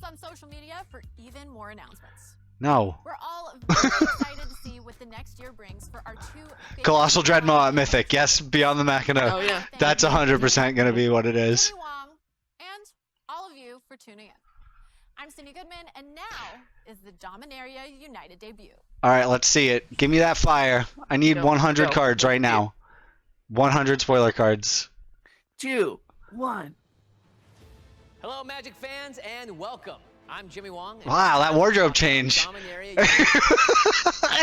on social media for even more announcements. No. We're all very excited to see what the next year brings for our two Colossal Dreadnought Mythic. Yes, Beyond the Machina. Oh, yeah. That's 100% going to be what it is. Jimmy Wong, and all of you for tuning in. I'm Cindy Goodman, and now is the Dominaria United debut. All right, let's see it. Give me that fire. I need 100 cards right now. 100 spoiler cards. 2, 1. Hello, Magic fans, and welcome. I'm Jimmy Wong. Wow, that wardrobe change.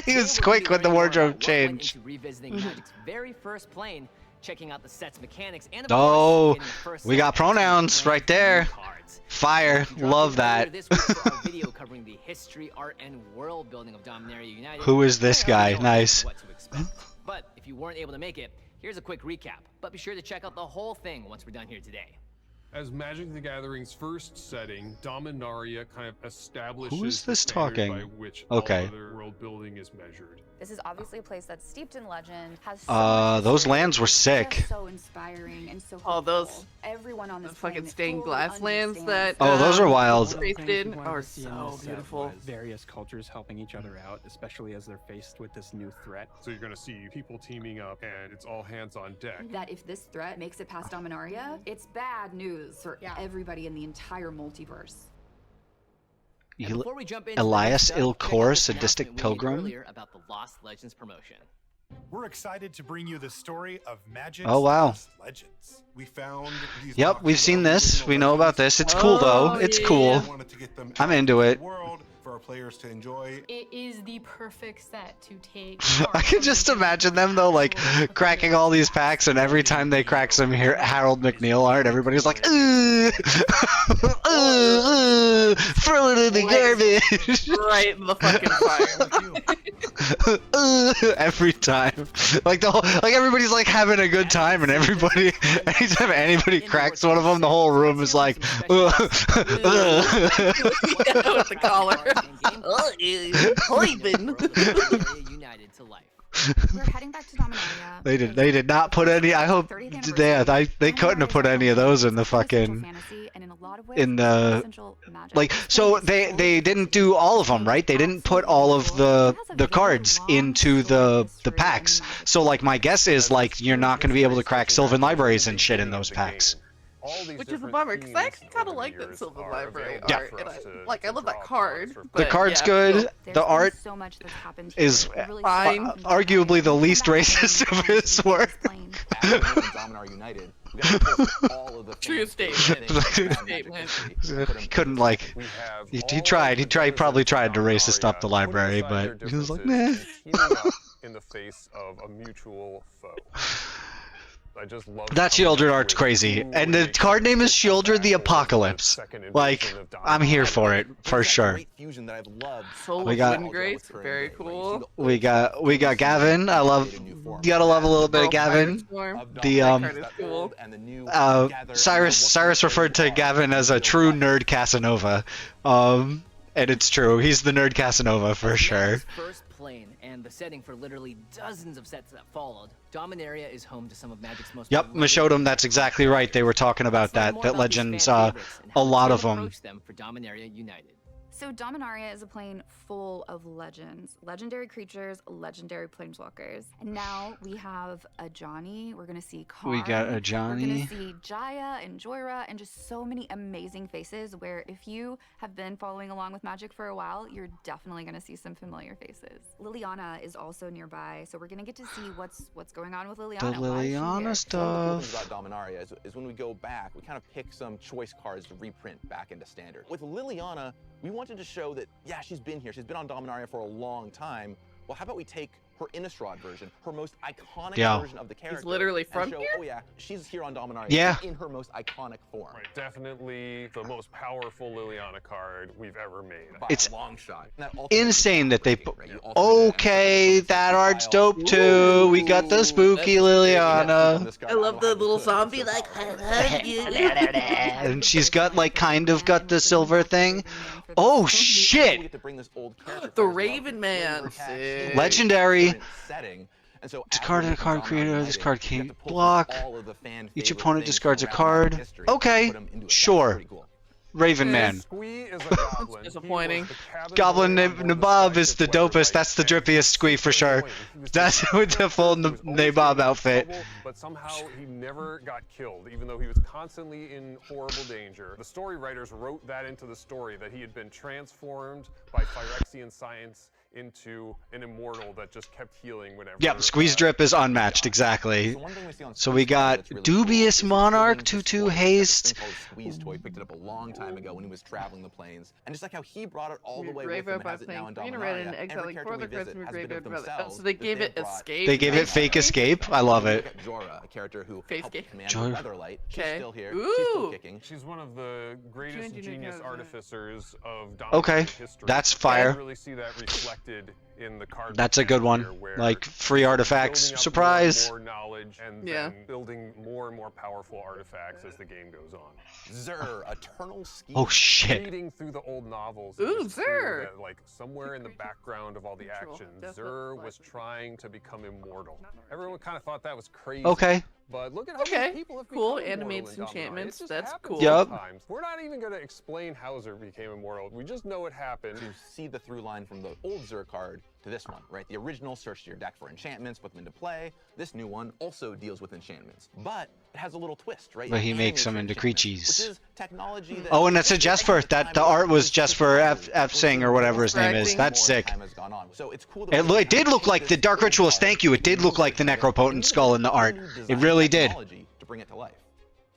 He was quick with the wardrobe change. Revisiting Magic's very first plane, checking out the set's mechanics, and oh, we got pronouns right there. Fire, love that. This week for our video covering the history, art, and world building of Dominaria United. Who is this guy? Nice. What to expect. But if you weren't able to make it, here's a quick recap. But be sure to check out the whole thing once we're done here today. As Magic the Gathering's first setting, Dominaria kind of establishes Who is this the standard talking? by which Okay. all other world building is measured. This is obviously a place that's steeped in legend. Has Those lands were sick. So inspiring and so Oh, those everyone on this fucking planet stained fully glass lands that Oh, those are wild. pasted Wanted are to see in so this set beautiful. was various cultures helping each other out, especially as they're faced with this new threat. So you're going to see people teaming up, and it's all hands on deck. that if this threat makes it past Dominaria, it's bad news for everybody in the entire multiverse. And before we jump into Elias the next Il check out Kor, this Sadistic announcement we made Pilgrim? earlier about the Lost Legends promotion. We're excited to bring you the story of Magic's Oh, wow. Lost Legends. We found these Yep, we've seen this. original We know about legends. this. It's cool though. Oh, It's yeah. cool. We wanted to get them I'm out into the it. world for our players to enjoy. It is the perfect set to take. I can just imagine them though, like cracking all these packs, and every time they crack some Harold McNeil art, everybody's like, "Ooh, throw it in the garbage." Right in the fucking fire. Every time, like everybody's like having a good time, and everybody, anytime anybody cracks one of them, the whole room is like, Yeah, with the collar. United to life. We're heading back to Dominaria. They did not put any. I hope they couldn't have put any of those in the fucking in the like. So they didn't do all of them, right? They didn't put all of the cards into the packs. So like my guess is like you're not going to be able to crack Sylvan Libraries and shit in those packs. Which is a bummer, because I actually kind of like that Sylvan Library Yeah. art. And I love that card. The but card's yeah. good. The art so much that's happened is fine. arguably the least racist of his work. Dominaria United. We gotta put all of the True fans statement. in True statement. He couldn't like. He tried. He probably tried to racist up the library, but he was like, nah. In the face of a mutual foe. I just love That Shieldred art's crazy, and the card name is Shieldred the Apocalypse. Like, I'm here for it, for sure. Soul We of got- Wind Grace, very cool. We got Gavin. I love. You gotta love a little bit of Gavin. The That card is cool. Cyrus referred to Gavin as a true nerd Casanova, and it's true. He's the nerd Casanova for sure. First plane and the setting for literally dozens of sets that followed. Dominaria is home to some of Magic's most. Yep, Mishodum, that's exactly right. They were talking about that Legends, a lot of them. them for Dominaria United. So Dominaria is a plane full of legends, legendary creatures, legendary planeswalkers. And now we have a Johnny, we're gonna see Karn, We got a we're Johnny. gonna see Jaya and Joyra, and just so many amazing faces where if you have been following along with Magic for a while, you're definitely gonna see some familiar faces. Liliana is also nearby, so we're gonna get to see what's going on with Liliana. The Why is she here? Liliana One of the stuff. things about Dominaria is when we go back, we kind of pick some choice cards to reprint back into Standard. With Liliana, we wanted to show that, yeah, she's been here. She's been on Dominaria for a long time. Well, how about we take her Innistrad version, her most iconic version of the character. literally and from show, here? Oh yeah, she's here on Dominaria. Yeah. In her most iconic form. Right, definitely the most powerful Liliana card we've ever made. By It's a long shot. And that ultimate insane that they put. right? You ultimate Okay, that art's dope too. We got the spooky Liliana. I love the little zombie, like, And she's got like kind of got the silver thing. Oh We shit! get to bring this old character The from his Raven love Man. to attach Sick. in Legendary. a different setting. And so Discard as a we card come creator. Dominaria This United, card we have can't to pull from block. all of the fan Each favorite opponent things discards a from around card. history, Okay, put 'em into a set. sure. Pretty cool. Raven Man. Squee is a goblin. Disappointing. Goblin Nabob is the dopest. That's the drippiest Squee for sure. That's with the full Nabob outfit. But somehow he never got killed, even though he was constantly in horrible danger. The story writers wrote that into the story, that he had been transformed by Phyrexian science into an immortal that just kept healing whenever. Yep, Squeeze Drip is unmatched, exactly. So we got Dubious Monarch, 2/2 haste. Squeeze toy picked it up a long time ago when he was traveling the planes, and just like how he brought it all the way with him and has it now in Dominaria, every character we visit has a bit of themselves. So they gave it escape. They gave it fake escape. I love it. Jorah, a character who Face helped escape. command the Weatherlight. She's still here. Ooh. She's still kicking. She's one of the greatest genius artificers of Dominaria Okay, history. that's You fire. really see that reflected in the card. That's a good one. where Like, free artifacts. building up Surprise! More knowledge and Yeah. then building more and more powerful artifacts as the game goes on. Zer, Eternal Ski. Oh shit. Reading through the old novels, Ooh, it was clear Zer. that, like, somewhere in the background of all the action, Zer was trying to become immortal. Everyone kind of thought that was crazy. Okay. But look at how Okay, many people have cool, become animates immortal in Dominaria. enchantments, It just that's happens cool. Yup. sometimes. We're not even going to explain how Zer became immortal. We just know it happened. To see the through line from the old Zer card to this one, right? The original searched your deck for enchantments, put them into play. This new one also deals with enchantments, but it has a little twist, right? But he It makes animates them your into enchantments, creatures. which is technology that Oh, and that's a Jesper. That the art was Jesper F Sing or whatever his name is. Correcting. That's sick. Time has gone on. So it's cool that It did look like the Dark Ritualist. Thank you. It did look like the Necropotent skull in the art. It really did. To bring it to life.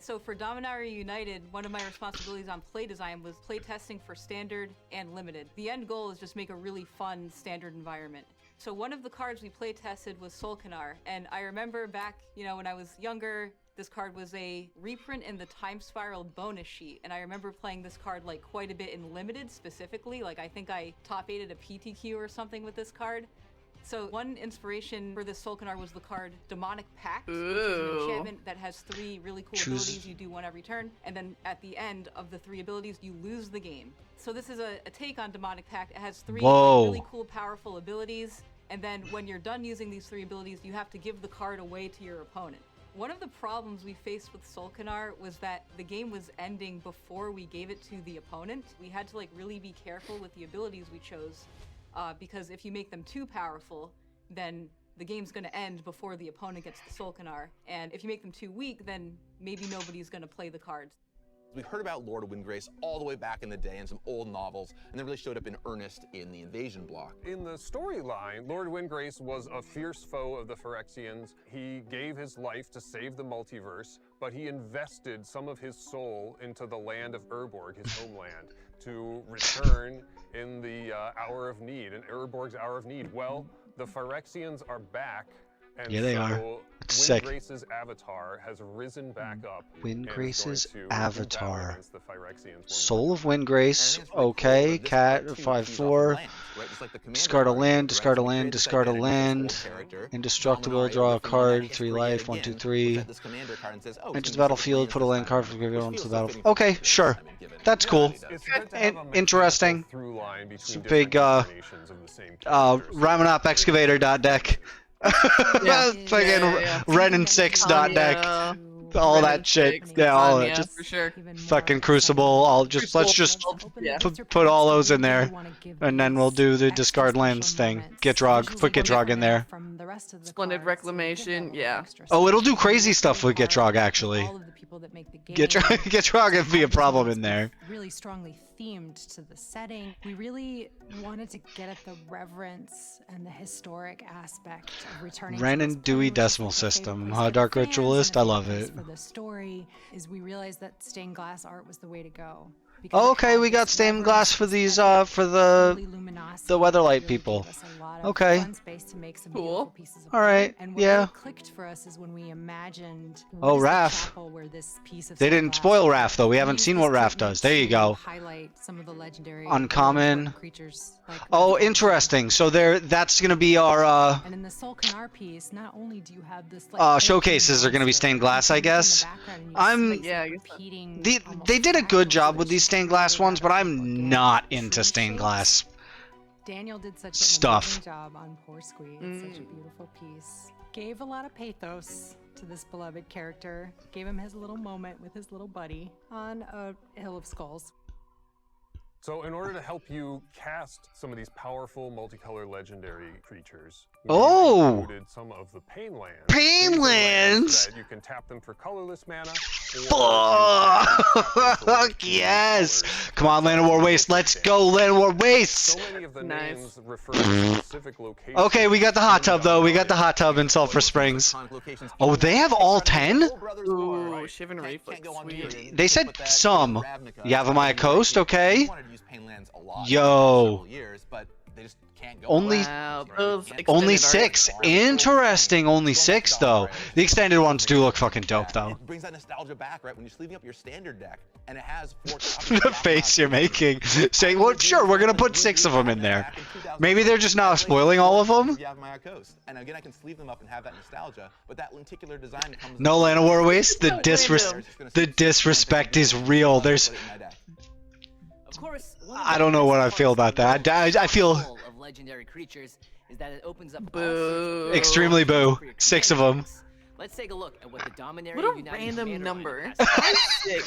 So for Dominaria United, one of my responsibilities on play design was play testing for standard and limited. The end goal is just make a really fun standard environment. So one of the cards we play tested was Solkanar, and I remember back, when I was younger, this card was a reprint in the Time Spiral bonus sheet, and I remember playing this card like quite a bit in limited specifically. Like I think I top 8'd a PTQ or something with this card. So one inspiration for this Solkanar was the card Demonic Pact, which is an enchantment that has 3 really cool abilities you do one every turn, and then at the end of the 3 abilities, you lose the game. So this is a take on Demonic Pact. It has 3 really cool, powerful abilities, and then when you're done using these 3 abilities, you have to give the card away to your opponent. One of the problems we faced with Solkanar was that the game was ending before we gave it to the opponent. We had to really be careful with the abilities we chose. Because if you make them too powerful, then the game's going to end before the opponent gets the Solkanar. And if you make them too weak, then maybe nobody's going to play the cards. We heard about Lord of Windgrace all the way back in the day in some old novels, and then really showed up in earnest in the invasion block. In the storyline, Lord Windgrace was a fierce foe of the Phyrexians. He gave his life to save the multiverse, but he invested some of his soul into the land of Urborg, his homeland, to return in the hour of need, in Urborg's hour of need. Well, the Phyrexians are back, and yeah, they are. It's sick. Windgrace's avatar has risen back up. Windgrace's and is going to avatar. battle against the Phyrexians. Soul of Windgrace. Okay. Cat 5/4. Discard a land. Discard a land. Discard a land. Indestructible. Draw a card. 3 life. 1, 2, 3. Enter the battlefield. Put a land card from the graveyard onto the battlefield. Okay, sure. That's cool. Interesting. It's a big Ramanop Excavator deck. Fucking Ren and 6 deck. All that shit. Yeah, all that. Just for sure. fucking Crucible. Let's just put all those in there. And then we'll do the discard lands thing. Gitrog. Put Gitrog in there. Splendid Reclamation, yeah. Oh, it'll do crazy stuff with Gitrog, actually. Gitrog would be a problem in there. Really strongly themed to the setting. We really wanted to get at the reverence and the historic aspect of returning. Ren and Dewey Decimal System. Dark Ritualist, I love it. For the story is we realized that stained glass art was the way to go. Oh, okay, we got stained glass for these for the Weatherlight people. Okay. Cool. All right. Yeah. Clicked for us is when we imagined. Oh, Wrath. They didn't spoil Wrath though. We haven't seen what Wrath does. There you go. Highlight some of the legendary uncommon creatures. Oh, interesting. So that's gonna be our And in the Solkanar piece, not only do you have this showcases are gonna be stained glass, I guess. They did a good job with these stained glass ones, but I'm not into stained glass. Daniel did such stuff. an amazing job on Poor Squee. It's such a beautiful piece. Gave a lot of pathos to this beloved character. Gave him his little moment with his little buddy on a hill of skulls. So in order to help you cast some of these powerful multicolor legendary creatures, we Oh! included some of the Pain Lands. Pain Lands! That you can tap them for colorless mana. Fuck yes! Come on, Land of War Waste. Let's go, Land of War Waste! So many of the names refer to specific locations. Okay, we got the hot tub though. We got the hot tub in Sulphur Springs. Oh, they have all 10? Ooh, Shivan Reflex. Sweet. They said some. Yavimaya Coast, okay. Yo. Only only 6. Interesting. Only 6 though. The extended ones do look fucking dope though. It brings that nostalgia back, right? When you're sleeving up your standard deck, and it has 4 The face you're making, saying, "Well, sure, we're gonna put 6 of them in there." Maybe they're just not spoiling all of them. And again, I can sleeve them up and have that nostalgia, but that lenticular design comes. No, Land of War Waste. The disrespect is real. There's. I don't know what I feel about that. I feel. Of legendary creatures is that it opens up Boo. Extremely boo. 6 of them. Let's take a look at what the Dominaria What a United random Commander number.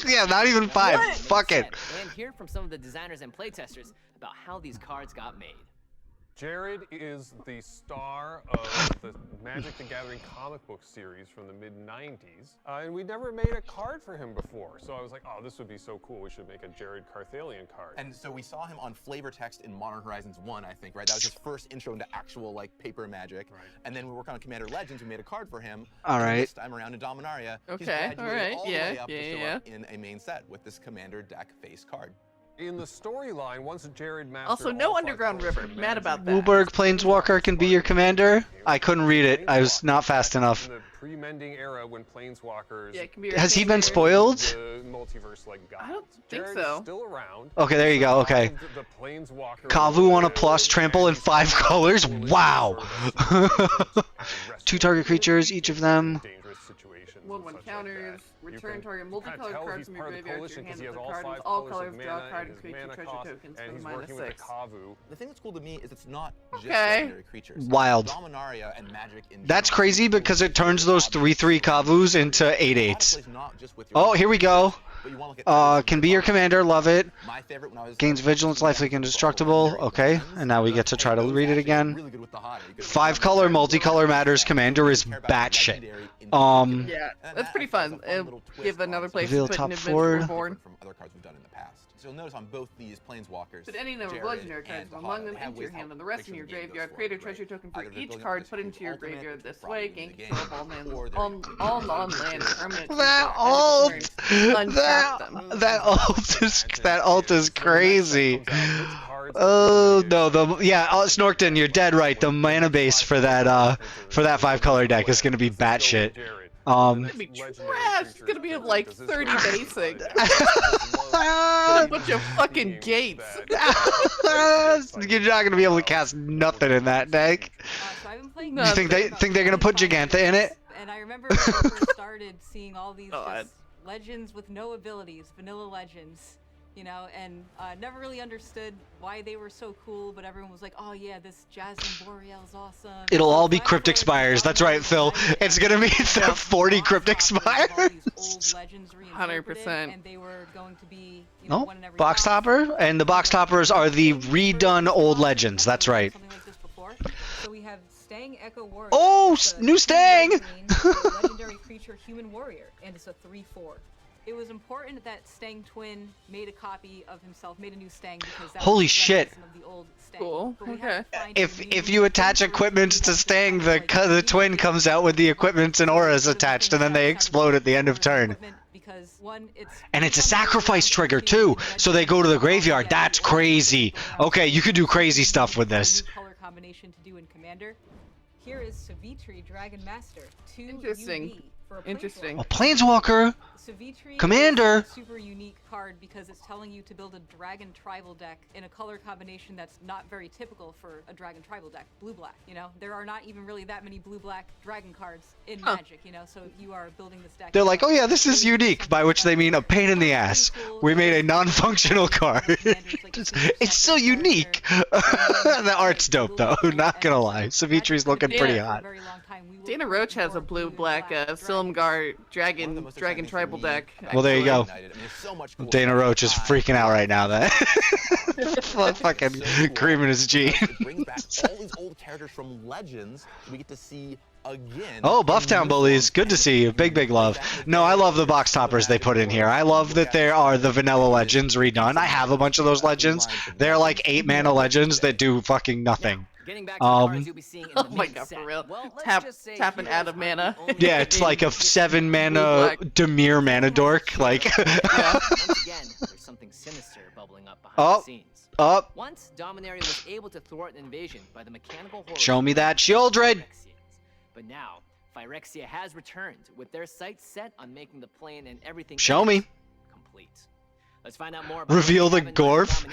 Yeah, not even 5. What? Fuck it. And hear from some of the designers and playtesters about how these cards got made. Jared is the star of the Magic the Gathering comic book series from the mid-90s, and we never made a card for him before. So I was like, oh, this would be so cool. We should make a Jared Carthalion card. And so we saw him on flavor text in Modern Horizons 1, I think, right? That was his first intro into actual, like, paper Magic. Right. And then we worked on Commander Legends. We made a card for him. All right. This time around in Dominaria, he's Okay, graduated all right, all the yeah, way up to show yeah. up in a main set with this Commander deck face card. In the storyline, once Jared mastered Also, no all 5 Underground colors River. of Mad Magic, about that. Wooburg Planeswalker can be your commander? I couldn't read it. I was not fast enough. In the pre-mending era, when Planeswalkers Yeah, it can be your Has he been standard. spoiled? the multiverse like gods. I don't think Jared so. is still around. Okay, there you go. Okay. The Planeswalker Kavu on a plus, trample in 5 colors. Wow. 2 target creatures, each of them. Dangerous situations. One and such counters. Like Return can target kinda multicolored tell cards he's from your part of the graveyard to your coalition hand 'cause he with has the all card. 5 All colors colors, of draw a mana card and and his create your mana treasure cost, tokens and from he's -6. working with the Kavu. The thing that's cool to me is it's not just Okay. legendary creatures. Wild. Dominaria and Magic in That's general crazy because it turns those 3/3 Kavus into 8/8s. plays not just with your Oh, here we go. but you want to look at Can be your commander, love it. my favorite when I was Gains vigilance, lifelink, indestructible. Okay, and now we get to try to read it again. really good with the hot. 5 color multicolor matters commander is batshit. Yeah, that's pretty fun. It'll give another place Reveal to put top an 4. adventure born. From other cards we've done in the past. So you'll notice on both these planeswalkers. Put any number of Jared legendary cards and from Tahada, among them they have into your ways hand how and the rest in picture your the game graveyard. goes Create a forward, treasure right? token for Either they're each building up card this put into your ultimate graveyard this problem way. in the Gain game, control of all lands. or they're All non-land permanent. That ult, that ult is crazy. Oh no, Snorkton, you're dead right. The mana base for that 5 color deck is gonna be batshit. It's gonna be trash. It's gonna be like 30 basic. A bunch of fucking gates. You're not gonna be able to cast nothing in that deck. So I've been playing. You think they're gonna put Giganta in it? And I remember when I first started seeing all these God. just legends with no abilities, vanilla legends, you know, and never really understood why they were so cool. But everyone was like, "Oh yeah, this Jasmine Boreal's awesome." It'll all be Cryptic Spires. That's right, Phil. It's gonna be the 40 Cryptic Spires. 100%. And they were going to be, you know, No, one in every box topper, and the box toppers are the redone old legends. That's right. Something like this before. So we have Stang Echo Warrior. Oh, It's a new Stang! legendary creature, human warrior, and it's a 3/4. It was important that Stang Twin made a copy of himself, made a new Stang because that Holy was shit. reminiscent of the old Stang. Cool. But we Okay. had to find a If new you attach equipment to Stang, the twin comes out with the equipments and auras attached, and then they explode at the end of turn. because one, And it's a sacrifice trigger too, so they go to the graveyard. That's crazy. Okay, you could do crazy stuff with this. color combination to do in Commander. Here is Savitri Dragon Master. 2 Interesting. UV for a Interesting. A Planeswalker. Savitri Commander. is a super unique card because it's telling you to build a dragon tribal deck in a color combination that's not very typical for a dragon tribal deck. Blue-black, you know? There are not even really that many blue-black dragon cards in Magic, you know? So you are building this deck. They're like, oh yeah, this is unique, by which they mean a pain in the ass. We made a non-functional card. It's so unique. The art's dope though, not gonna lie. Savitri's looking pretty hot. For a very long time. We will Dana Roach has a blue-black Silumgar dragon tribal deck. Well, there you go. Dana Roach is freaking out right now. That fucking creaming his jeans. Brings back all these old characters from Legends we get to see again. Oh, Bufftown Bullies, good to see you. Big love. No, I love the box toppers they put in here. I love that there are the vanilla legends redone. I have a bunch of those legends. They're like 8-mana legends that do fucking nothing. Oh my god, for real. Tap an out of mana. Yeah, it's like a 7-mana Demir mana dork. Like. Once again, there's something sinister bubbling up behind the scenes. Once Dominaria was able to thwart an invasion by the mechanical horror. Show me that Shieldred. But now, Phyrexia has returned with their sights set on making the plane and everything Show me. Complete. Let's find out more about reveal the Gorf.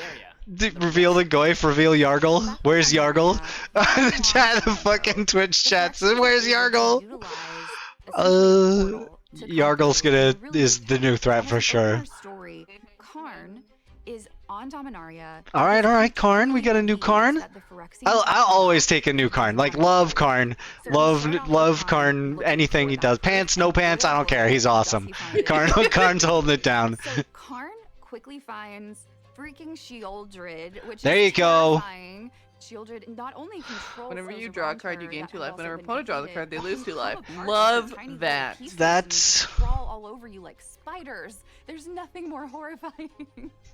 Reveal the Goyf, reveal Yargle. Where's Yargle? Chat, the fucking Twitch chats. Where's Yargle? Yargle's is the new threat for sure. Karn is on Dominaria. Alright, Karn. We got a new Karn. I'll always take a new Karn. Like, love Karn. Love Karn. Anything he does. Pants, no pants, I don't care. He's awesome. Karn's holding it down. So Karn quickly finds freaking Shieldred, which there you go. Shieldred not only controls. Whenever you draw a card, you gain 2 life. Whenever opponent draws a card, they lose 2 life. Love that. That's. Crawl all over you like spiders. There's nothing more horrifying.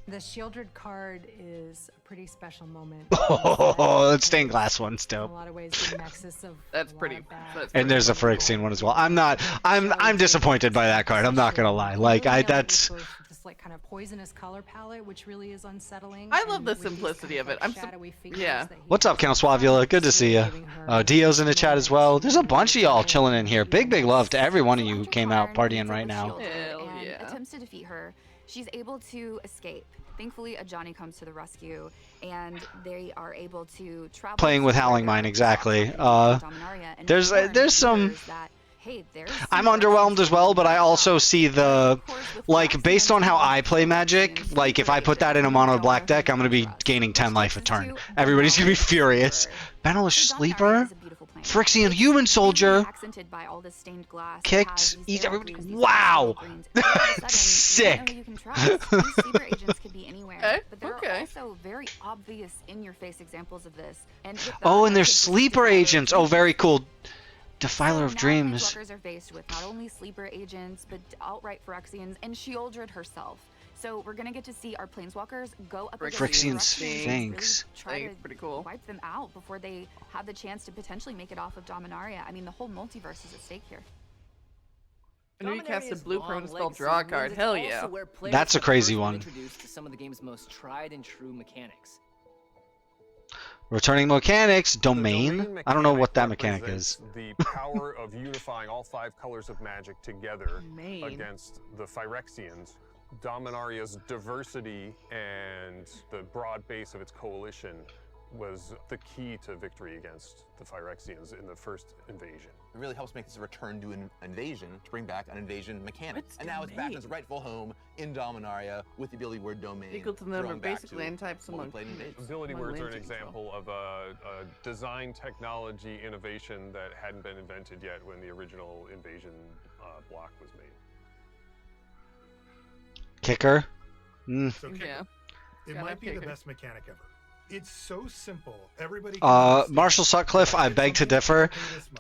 The Shieldred card is a pretty special moment. Oh, that stained glass one's dope. In a lot of ways, the nexus of that's pretty. And there's a Phyrexian one as well. I'm disappointed by that card. I'm not gonna lie. Like that's. This like kind of poisonous color palette, which really is unsettling. I love the simplicity of it. Yeah. What's up, Count Swavula? Good to see you. Dio's in the chat as well. There's a bunch of y'all chilling in here. Big love to every one of you who came out partying right now. Hell yeah. Attempts to defeat her. She's able to escape. Thankfully, a Johnny comes to the rescue, and they are able to travel. Playing with Howling Mine, exactly. There's some. I'm underwhelmed as well, but I also see the, like, based on how I play Magic, like, if I put that in a mono black deck, I'm going to be gaining 10 life a turn. Everybody's going to be furious. Banalish Sleeper? Phyrexian Human Soldier? Kicked? Eat everybody? Wow! Sick! Also very obvious in-your-face examples of this. Oh, and there's Sleeper Agents! Oh, very cool. Defiler of Dreams. Planeswalkers are faced with not only sleeper agents, but outright Phyrexians and Shieldred herself. So we're gonna get to see our Planeswalkers go up against Phyrexian Sphinx. Sphinx. Pretty cool. Wipe them out before they have the chance to potentially make it off of Dominaria. I mean, the whole multiverse is at stake here. I know you cast a blue permanent spell draw a card. Hell yeah. That's a crazy one. Introduced to some of the game's most tried and true mechanics. Returning mechanics, domain? I don't know what that mechanic is. The power of unifying all 5 colors of Magic together against the Phyrexians. Dominaria's diversity and the broad base of its coalition was the key to victory against the Phyrexians in the first invasion. It really helps make this a return to an invasion, to bring back an invasion mechanic. And now it's back in its rightful home in Dominaria with the ability word domain. Equal to the number of basic land types among ability words are an example of a design technology innovation that hadn't been invented yet when the original invasion block was made. Kicker? So kicker. It might be the best mechanic ever. It's so simple. Everybody. Marshall Sutcliffe, I beg to differ.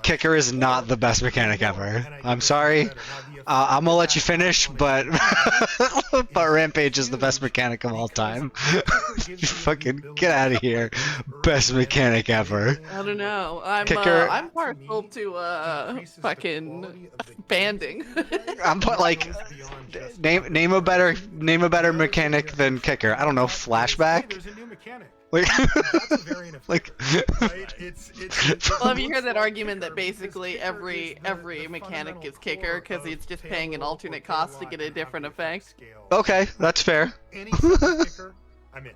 Kicker is not the best mechanic ever. I'm sorry. I'm gonna let you finish, but but Rampage is the best mechanic of all time. Fucking get out of here. Best mechanic ever. I don't know. I'm partial to fucking banding. I'm put like name a better mechanic than Kicker. I don't know. Flashback. There's a new mechanic. Like, like, right? Well, have you heard that argument that basically every mechanic is Kicker because it's just paying an alternate cost to get a different effect? Okay, that's fair. Any kicker, I'm in.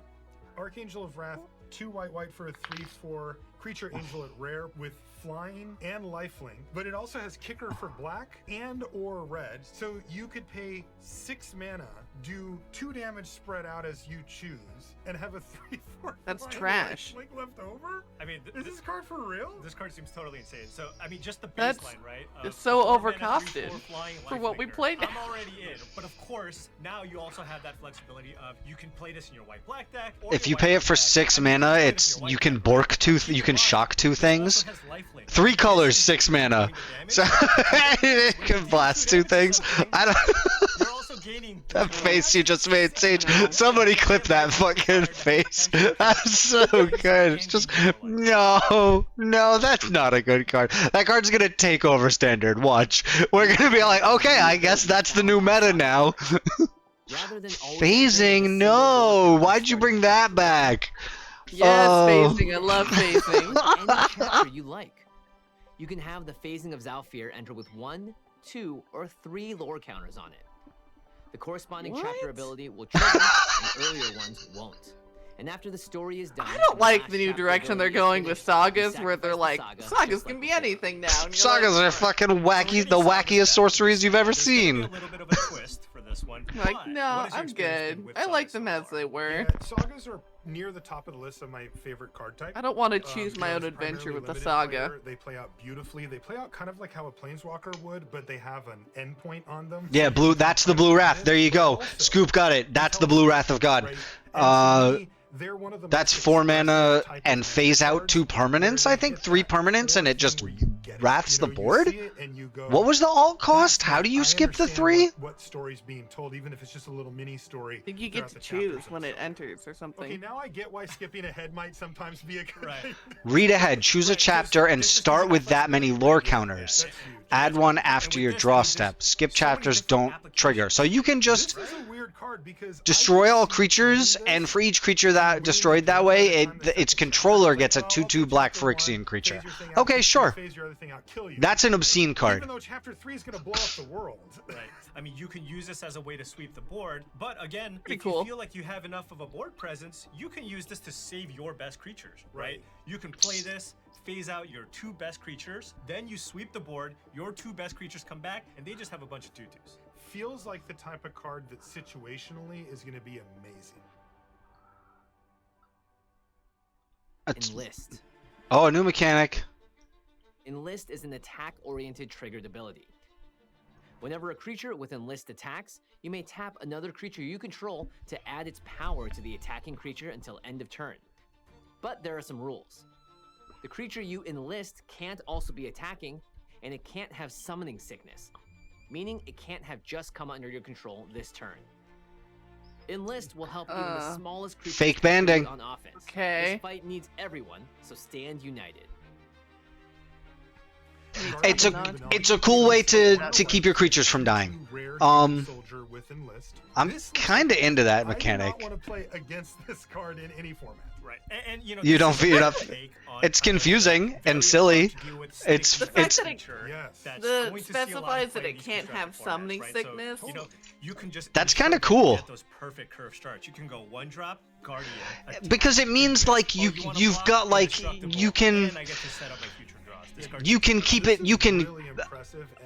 Archangel of Wrath, 2 white for a 3/4 creature angel at rare with flying and lifelink, but it also has kicker for black and or red. So you could pay 6 mana, do 2 damage spread out as you choose, and have a 3/4. That's trash. Lifelink left over? I mean, is this card for real? This card seems totally insane. So, I mean, just the That's- baseline, right? It's so 4 mana, overcosted 3/4 flying, for what we lifelinker. played. I'm already in, but of course, now you also have that flexibility of you can play this in your white-black deck. Or If your you pay it white-black for deck. 6 I mean, mana, you can it's play this in your you white can deck. bork 2, you can shock 2 things. 3 colors, 6 mana. So it can blast 2 things. I don't. You're also gaining That face you just made, Sage. Somebody clip that fucking face. That's so good. It's just no, that's not a good card. That card's gonna take over standard. Watch. We're gonna be like, okay, I guess that's the new meta now. Phasing, no. Why'd you bring that back? Yes, Oh. phasing. I love phasing. Any chapter you like. You can have the phasing of Zalfir enter with 1, 2, or 3 lore counters on it. The corresponding chapter ability will trigger, and earlier ones won't. And after the story is done, I don't and like last the new chapter direction they're ability is going with finished, sagas, you where they're sacrifice like, the saga, sagas just can like be before. anything now. And you're Sagas like, are fucking wacky, the wackiest sorceries you've ever seen. A little bit of a twist for this one. like, but no, what is your I'm experience good. been with I like sagas them so as far? they were. Yeah, sagas are near the top of the list of my favorite card type. I don't want to choose my own Those adventure primarily with the limited saga. player, they play out beautifully. They play out kind of like how a planeswalker would, but they have an endpoint on them. Yeah, blue. That's the blue wrath. There you go. Scoop got it. That's the blue wrath of God. They're one of the That's most 4 expressive mana type of and magic phase out cards 2 permanents. I think 3 permanents, and it just wraths the board. What was the alt cost? How do you skip the 3? What story's being told, even if it's just a little mini story. I think you get throughout to the chapters choose when it enters or something. Okay, now I get why skipping ahead might sometimes be a good thing. Read ahead, choose a chapter, and start with that many lore counters. Add one after your draw step. Skip chapters don't trigger. So you can just destroy all creatures, and for each creature that destroyed that way, its controller gets a 2/2 black Phyrexian creature. Okay, sure. That's an obscene card. Even though chapter 3 is going to blow up the world. Right. I mean, you can use this as a way to sweep the board, but again, Pretty if cool. you feel like you have enough of a board presence, you can use this to save your best creatures, right? You can play this, phase out your 2 best creatures, then you sweep the board, your 2 best creatures come back, and they just have a bunch of 2/2s. Feels like the type of card that situationally is going to be amazing. Enlist. Oh, a new mechanic. Enlist is an attack-oriented triggered ability. Whenever a creature with Enlist attacks, you may tap another creature you control to add its power to the attacking creature until end of turn. But there are some rules. The creature you enlist can't also be attacking, and it can't have summoning sickness, meaning it can't have just come under your control this turn. Enlist will help even the smallest creature Fake banding. on offense. Okay. This fight needs everyone, so stand united. It's a cool way to keep your creatures from dying. I'm kind of into that mechanic. I do not want to play against this card in any format. Right. And you know, You don't this is feel a up. take on It's kind of confusing very and silly. hard to deal with It's snake it's creature that's The going to see a lot of specifies that play in it these can't have constructed formats, summoning right? sickness. So, you know, you can just That's ensure kinda that you cool. get those perfect curve starts. You can go 1-drop, Guardian. attack, because it means like or you wanna you've block, got like indestructible, you can and I get to set up my future draws. This card you can keep it you can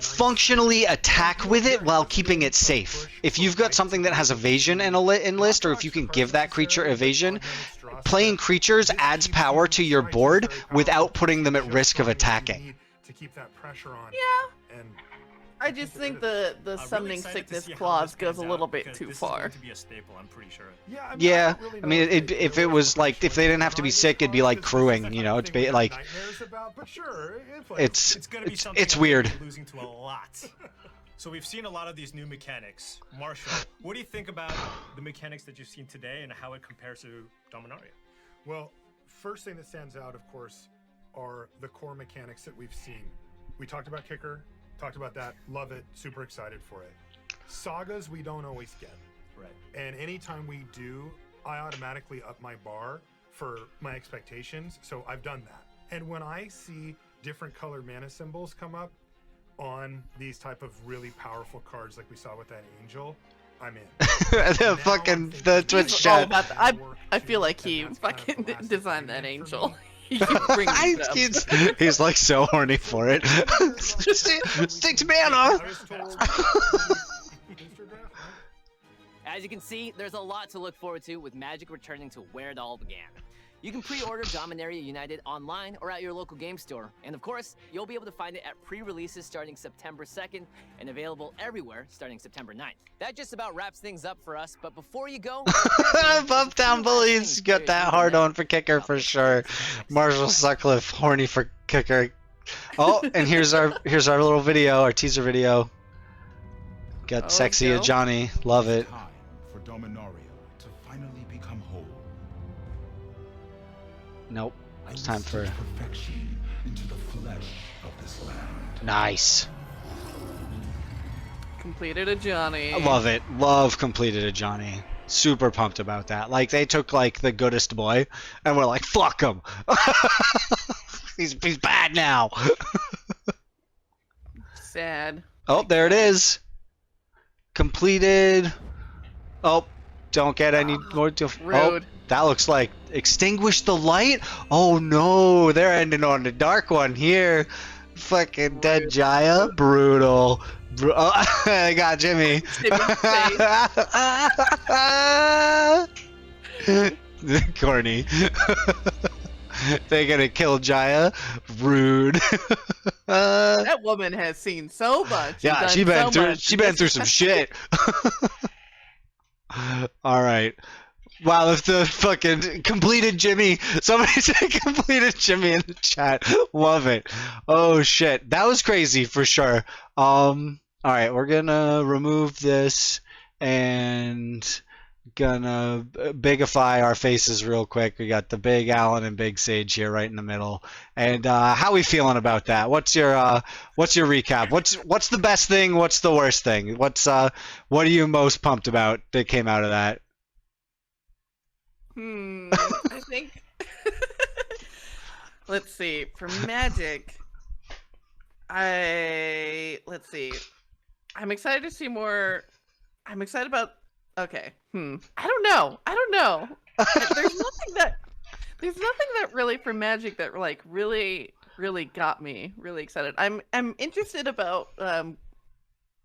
functionally attack with it while keeping it safe. If you've got something that has evasion and enlist, or if you can give that creature evasion, playing creatures adds power to your board without putting them at risk of attacking. To keep that pressure on. Yeah. And I just think the summoning sickness clause goes a little bit too far. to be a staple, I'm pretty sure. Yeah, I mean, if it was like if they didn't have to be sick, it'd be like crewing, you know. It'd be like it's weird. Losing to a lot. So we've seen a lot of these new mechanics. Marshall, what do you think about the mechanics that you've seen today and how it compares to Dominaria? Well, first thing that stands out, of course, are the core mechanics that we've seen. We talked about kicker, talked about that, love it, super excited for it. Sagas we don't always get. Right. And anytime we do, I automatically up my bar for my expectations, so I've done that. And when I see different colored mana symbols come up on these type of really powerful cards like we saw with that angel, I'm in. The Twitch chat. I feel like he fucking designed that angel. He's like so horny for it. 6 mana. As you can see, there's a lot to look forward to with Magic returning to where it all began. You can pre-order Dominaria United online or at your local game store. And of course, you'll be able to find it at pre-releases starting September 2nd and available everywhere starting September 9th. That just about wraps things up for us, but before you go... Bump down bullies, got that hard on for kicker for sure. Marshall Sutcliffe, horny for kicker. Oh, and here's our little video, our teaser video. Got sexy at Johnny, love it. Time for Dominaria to finally become whole. Nope, it's time for perfection into the flesh of this land. Nice. Completed a Johnny. I love it. Love completed a Johnny. Super pumped about that. Like they took like the goodest boy and we're like, fuck him. he's bad now. Sad. Oh, there it is. Completed. Oh, don't get any more. Rude. Oh, that looks like extinguish the light. Oh no, they're ending on the dark one here. Fucking dead Jaya, brutal. Oh, I got Jimmy. Corny. They're gonna kill Jaya. Rude. That woman has seen so much. Yeah, she been through some shit. All right. Wow, if the fucking completed Jimmy, somebody said completed Jimmy in the chat. Love it. Oh shit, that was crazy for sure. All right, we're gonna remove this and gonna bigify our faces real quick. We got the big Alan and big Sage here right in the middle. And how we feeling about that? What's your recap? What's the best thing? What's the worst thing? What are you most pumped about that came out of that? I think let's see. For Magic, let's see. I'm excited to see more. I'm excited about I don't know. There's nothing that really for Magic that like really got me really excited. I'm interested about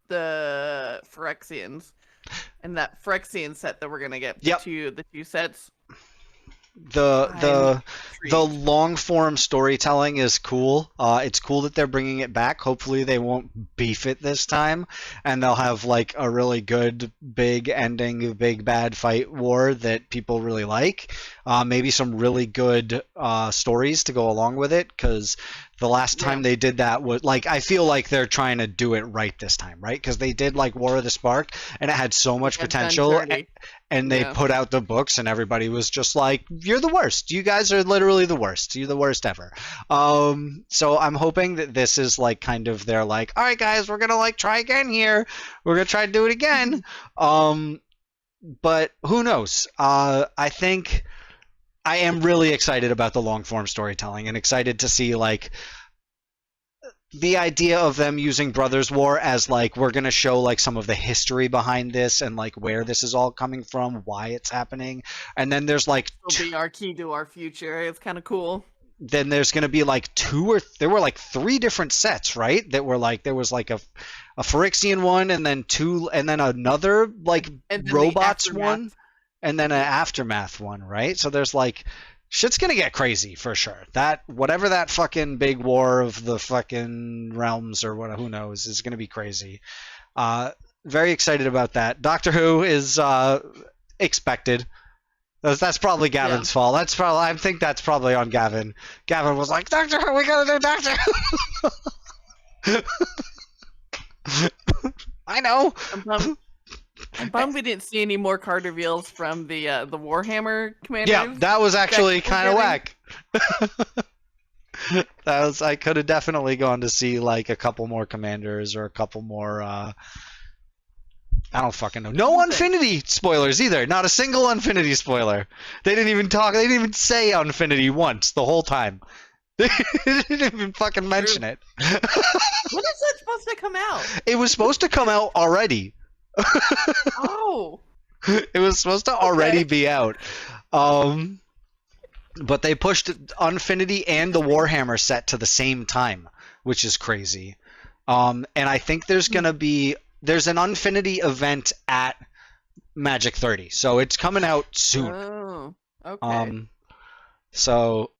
the Phyrexians and that Phyrexian set that we're gonna get. Yep. The two sets. The long form storytelling is cool. It's cool that they're bringing it back. Hopefully they won't beef it this time, and they'll have like a really good big ending, big bad fight war that people really like. Maybe some really good stories to go along with it, because the last time they did that was like, I feel like they're trying to do it right this time, right? Because they did like War of the Spark, and it had so much potential. And they put out the books, and everybody was just like, "You're the worst. You guys are literally the worst. You're the worst ever." So I'm hoping that this is like kind of their like, "All right, guys, we're gonna like try again here. We're gonna try to do it again." But who knows? I think I am really excited about the long form storytelling, and excited to see like the idea of them using Brothers War as like, we're going to show like some of the history behind this and like where this is all coming from, why it's happening. And then there's like it'll be our key to our future. It's kind of cool. Then there's going to be like there were like 3 different sets, right? That were like, there was like a Phyrexian one, and then 2, and then another like robots one, and then an aftermath one, right? So there's like, shit's gonna get crazy for sure. That whatever that fucking big war of the fucking realms or what, who knows, is gonna be crazy. Very excited about that. Doctor Who is expected. That's probably Gavin's fault. I think that's probably on Gavin. Gavin was like, Doctor Who, we gotta do Doctor Who. I know. I'm bummed we didn't see any more card reveals from the Warhammer commanders. Yeah, that was actually kind of whack. I could have definitely gone to see like a couple more commanders or a couple more. I don't fucking know. No Unfinity spoilers either. Not a single Unfinity spoiler. They didn't even talk. They didn't even say Unfinity once the whole time. They didn't even fucking mention it. When is that supposed to come out? It was supposed to come out already. Oh. It was supposed to already be out. But they pushed Unfinity and the Warhammer set to the same time, which is crazy. And I think there's an Unfinity event at Magic 30, so it's coming out soon. Oh, okay. So